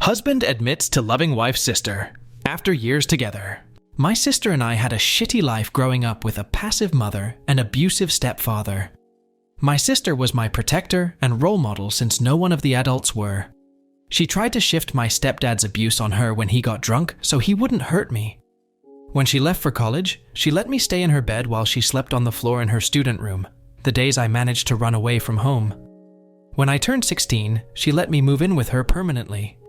Husband admits to loving wife's sister after years together. My sister and I had a shitty life growing up with a passive mother and abusive stepfather. My sister was my protector and role model since no one of the adults were. She tried to shift my stepdad's abuse on her when he got drunk so he wouldn't hurt me. When she left for college, she let me stay in her bed while she slept on the floor in her student room, the days I managed to run away from home. When I turned 16, she let me move in with her permanently.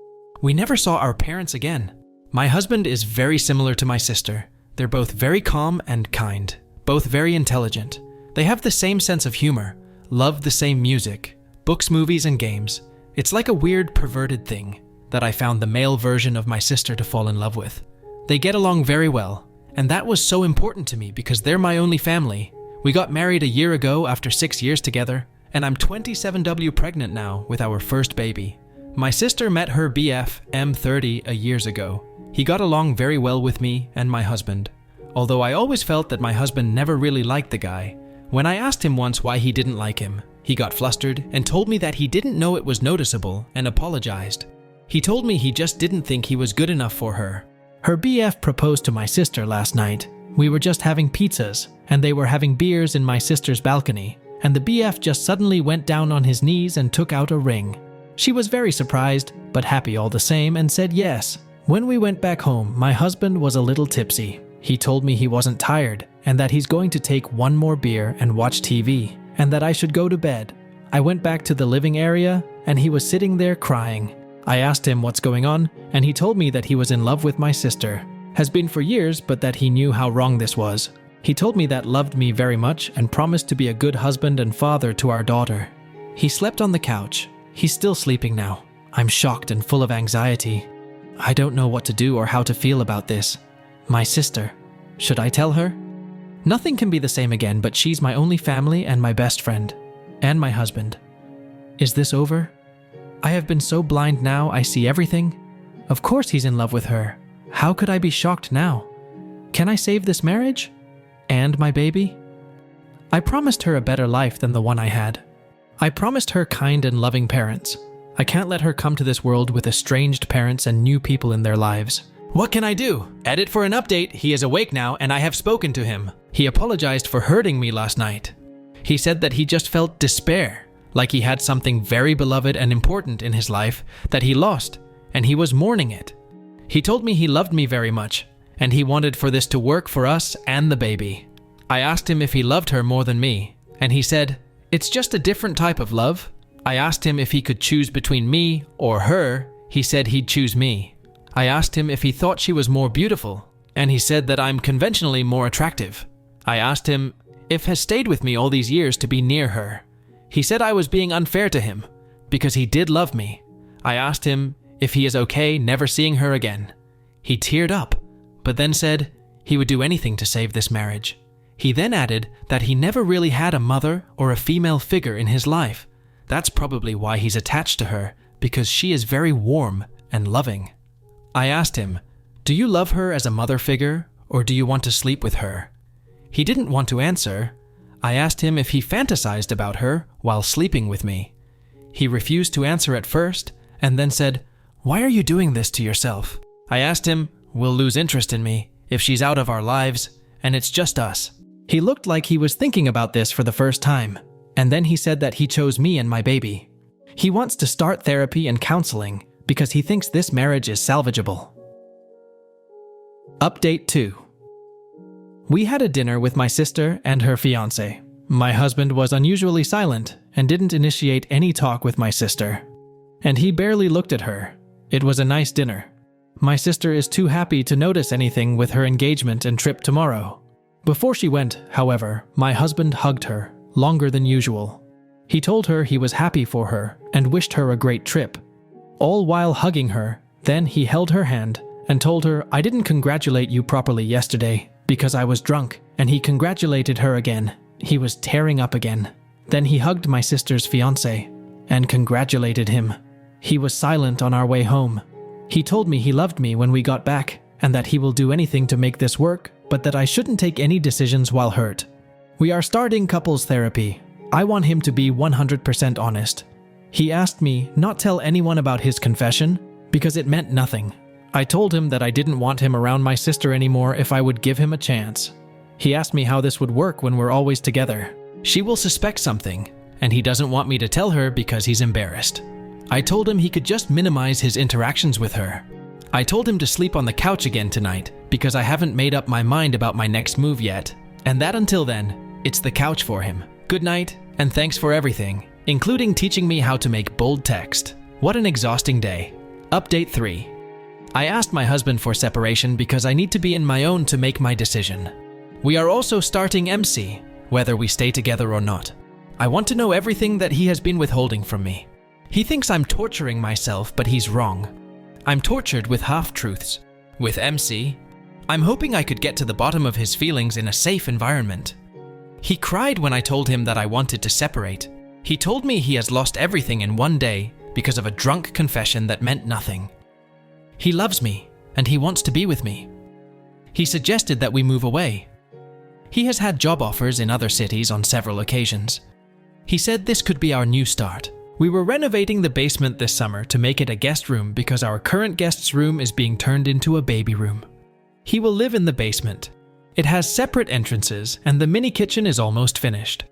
We never saw our parents again. My husband is very similar to my sister. They're both very calm and kind, both very intelligent. They have the same sense of humor, love the same music, books, movies, and games. It's like a weird, perverted thing that I found the male version of my sister to fall in love with. They get along very well, and that was so important to me because they're my only family. We got married a year ago after 6 years together, and I'm 27W pregnant now with our first baby. My sister met her BF, M30, years ago. He got along very well with me and my husband, although I always felt that my husband never really liked the guy. When I asked him once why he didn't like him, he got flustered and told me that he didn't know it was noticeable and apologized. He told me he just didn't think he was good enough for her. Her BF proposed to my sister last night. We were just having pizzas, and they were having beers in my sister's balcony, and the BF just suddenly went down on his knees and took out a ring. She was very surprised, but happy all the same, and said yes. When we went back home, my husband was a little tipsy. He told me he wasn't tired, and that he's going to take one more beer and watch TV, and that I should go to bed. I went back to the living area, and he was sitting there crying. I asked him what's going on, and he told me that he was in love with my sister. Has been for years, but that he knew how wrong this was. He told me that loved me very much and promised to be a good husband and father to our daughter. He slept on the couch. He's still sleeping now. I'm shocked and full of anxiety. I don't know what to do or how to feel about this. My sister. Should I tell her? Nothing can be the same again, but she's my only family and my best friend. And my husband. Is this over? I have been so blind now I see everything. Of course he's in love with her. How could I be shocked now? Can I save this marriage? And my baby? I promised her a better life than the one I had. I promised her kind and loving parents. I can't let her come to this world with estranged parents and new people in their lives. What can I do? Edit for an update. He is awake now and I have spoken to him. He apologized for hurting me last night. He said that he just felt despair, like he had something very beloved and important in his life that he lost, and he was mourning it. He told me he loved me very much, and he wanted for this to work for us and the baby. I asked him if he loved her more than me, and he said, "It's just a different type of love." I asked him if he could choose between me or her. He said he'd choose me. I asked him if he thought she was more beautiful, and he said that I'm conventionally more attractive. I asked him if has stayed with me all these years to be near her. He said I was being unfair to him, because he did love me. I asked him if he is okay never seeing her again. He teared up, but then said he would do anything to save this marriage. He then added that he never really had a mother or a female figure in his life. That's probably why he's attached to her, because she is very warm and loving. I asked him, "Do you love her as a mother figure, or do you want to sleep with her?" He didn't want to answer. I asked him if he fantasized about her while sleeping with me. He refused to answer at first, and then said, "Why are you doing this to yourself?" I asked him, "Will lose interest in me if she's out of our lives, and it's just us." He looked like he was thinking about this for the first time, and then he said that he chose me and my baby. He wants to start therapy and counseling because he thinks this marriage is salvageable. Update 2. We had a dinner with my sister and her fiancé. My husband was unusually silent and didn't initiate any talk with my sister, and he barely looked at her. It was a nice dinner. My sister is too happy to notice anything with her engagement and trip tomorrow. Before she went, however, my husband hugged her, longer than usual. He told her he was happy for her and wished her a great trip. All while hugging her, then he held her hand and told her, "I didn't congratulate you properly yesterday because I was drunk," and he congratulated her again. He was tearing up again. Then he hugged my sister's fiancé and congratulated him. He was silent on our way home. He told me he loved me when we got back and that he will do anything to make this work, but that I shouldn't take any decisions while hurt. We are starting couples therapy. I want him to be 100% honest. He asked me not tell anyone about his confession because it meant nothing. I told him that I didn't want him around my sister anymore if I would give him a chance. He asked me how this would work when we're always together. She will suspect something, and he doesn't want me to tell her because he's embarrassed. I told him he could just minimize his interactions with her. I told him to sleep on the couch again tonight because I haven't made up my mind about my next move yet, and that until then, it's the couch for him. Good night, and thanks for everything, including teaching me how to make bold text. What an exhausting day. Update 3. I asked my husband for separation because I need to be in my own to make my decision. We are also starting MC, whether we stay together or not. I want to know everything that he has been withholding from me. He thinks I'm torturing myself, but he's wrong. I'm tortured with half-truths. With MC, I'm hoping I could get to the bottom of his feelings in a safe environment. He cried when I told him that I wanted to separate. He told me he has lost everything in one day because of a drunk confession that meant nothing. He loves me, and he wants to be with me. He suggested that we move away. He has had job offers in other cities on several occasions. He said this could be our new start. We were renovating the basement this summer to make it a guest room because our current guest's room is being turned into a baby room. He will live in the basement. It has separate entrances, and the mini kitchen is almost finished.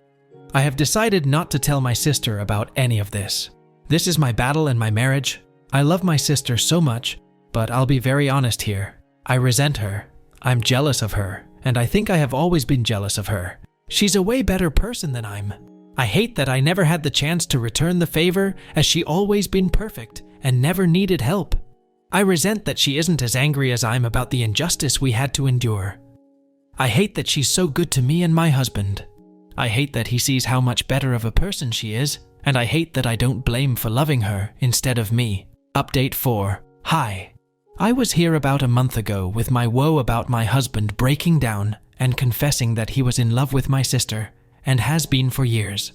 I have decided not to tell my sister about any of this. This is my battle in my marriage. I love my sister so much, but I'll be very honest here. I resent her. I'm jealous of her, and I think I have always been jealous of her. She's a way better person than I'm. I hate that I never had the chance to return the favor, as she always been perfect and never needed help. I resent that she isn't as angry as I'm about the injustice we had to endure. I hate that she's so good to me and my husband. I hate that he sees how much better of a person she is, and I hate that I don't blame for loving her instead of me. Update 4. Hi. I was here about a month ago with my woe about my husband breaking down and confessing that he was in love with my sister and has been for years.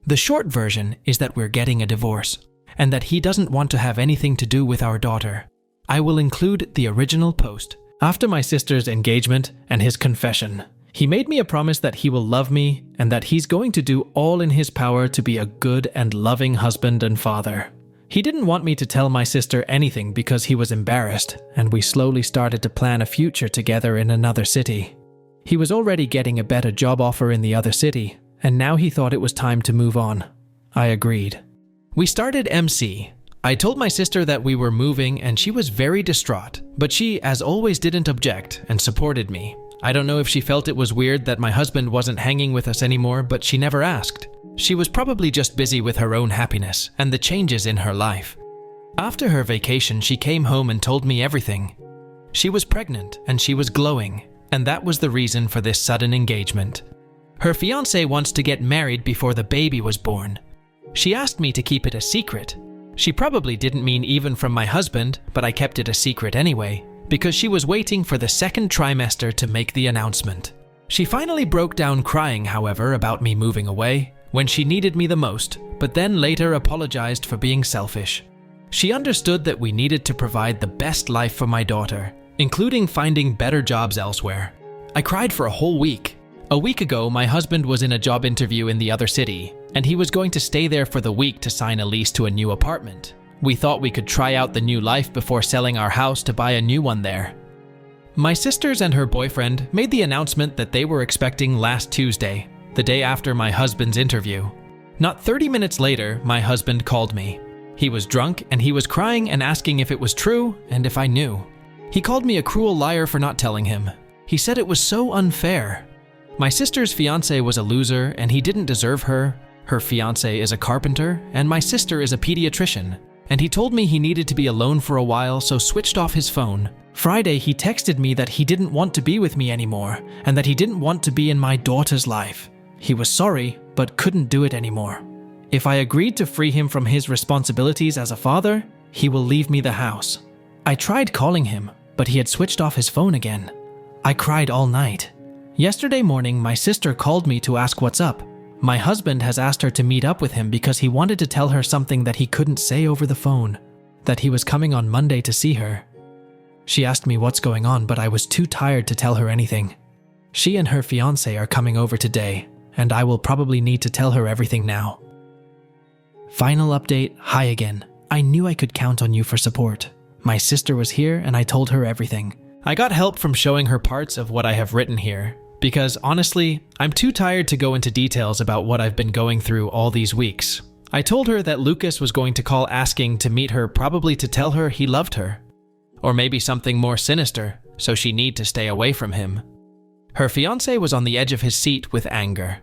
The short version is that we're getting a divorce and that he doesn't want to have anything to do with our daughter. I will include the original post. After my sister's engagement and his confession, he made me a promise that he will love me and that he's going to do all in his power to be a good and loving husband and father. He didn't want me to tell my sister anything because he was embarrassed, and we slowly started to plan a future together in another city. He was already getting a better job offer in the other city, and now he thought it was time to move on. I agreed. We started MC. I told my sister that we were moving and she was very distraught, but she, as always, didn't object and supported me. I don't know if she felt it was weird that my husband wasn't hanging with us anymore, but she never asked. She was probably just busy with her own happiness and the changes in her life. After her vacation, she came home and told me everything. She was pregnant and she was glowing, and that was the reason for this sudden engagement. Her fiancé wants to get married before the baby was born. She asked me to keep it a secret. She probably didn't mean even from my husband, but I kept it a secret anyway, because she was waiting for the second trimester to make the announcement. She finally broke down crying, however, about me moving away when she needed me the most, but then later apologized for being selfish. She understood that we needed to provide the best life for my daughter, including finding better jobs elsewhere. I cried for a whole week. A week ago, my husband was in a job interview in the other city, and he was going to stay there for the week to sign a lease to a new apartment. We thought we could try out the new life before selling our house to buy a new one there. My sisters and her boyfriend made the announcement that they were expecting last Tuesday, the day after my husband's interview. Not 30 minutes later, my husband called me. He was drunk and he was crying and asking if it was true and if I knew. He called me a cruel liar for not telling him. He said it was so unfair. My sister's fiancé was a loser and he didn't deserve her. Her fiancé is a carpenter and my sister is a pediatrician. And he told me he needed to be alone for a while, so switched off his phone. Friday, he texted me that he didn't want to be with me anymore and that he didn't want to be in my daughter's life. He was sorry, but couldn't do it anymore. If I agreed to free him from his responsibilities as a father, he will leave me the house. I tried calling him, but he had switched off his phone again. I cried all night. Yesterday morning, my sister called me to ask what's up. My husband has asked her to meet up with him because he wanted to tell her something that he couldn't say over the phone, that he was coming on Monday to see her. She asked me what's going on, but I was too tired to tell her anything. She and her fiancé are coming over today, and I will probably need to tell her everything now. Final update, hi again. I knew I could count on you for support. My sister was here and I told her everything. I got help from showing her parts of what I have written here, because honestly, I'm too tired to go into details about what I've been going through all these weeks. I told her that Lucas was going to call asking to meet her, probably to tell her he loved her. Or maybe something more sinister, so she need to stay away from him. Her fiancé was on the edge of his seat with anger.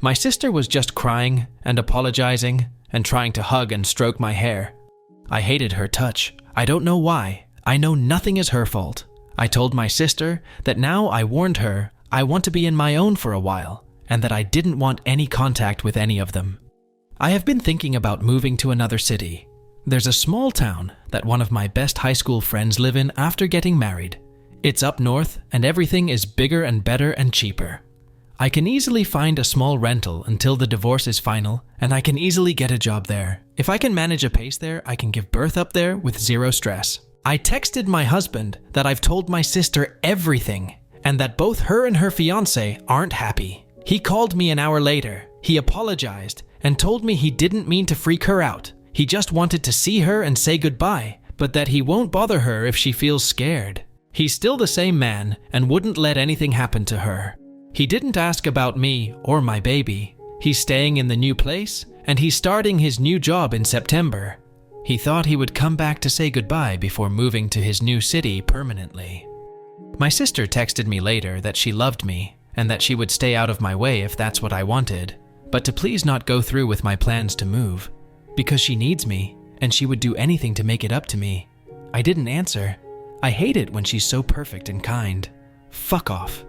My sister was just crying and apologizing and trying to hug and stroke my hair. I hated her touch. I don't know why. I know nothing is her fault. I told my sister that now I warned her I want to be in my own for a while, and that I didn't want any contact with any of them. I have been thinking about moving to another city. There's a small town that one of my best high school friends live in after getting married. It's up north and everything is bigger and better and cheaper. I can easily find a small rental until the divorce is final, and I can easily get a job there. If I can manage a pace there, I can give birth up there with zero stress. I texted my husband that I've told my sister everything, and that both her and her fiancé aren't happy. He called me an hour later. He apologized and told me he didn't mean to freak her out. He just wanted to see her and say goodbye, but that he won't bother her if she feels scared. He's still the same man and wouldn't let anything happen to her. He didn't ask about me or my baby. He's staying in the new place, and he's starting his new job in September. He thought he would come back to say goodbye before moving to his new city permanently. My sister texted me later that she loved me and that she would stay out of my way if that's what I wanted, but to please not go through with my plans to move, because she needs me and she would do anything to make it up to me. I didn't answer. I hate it when she's so perfect and kind. Fuck off.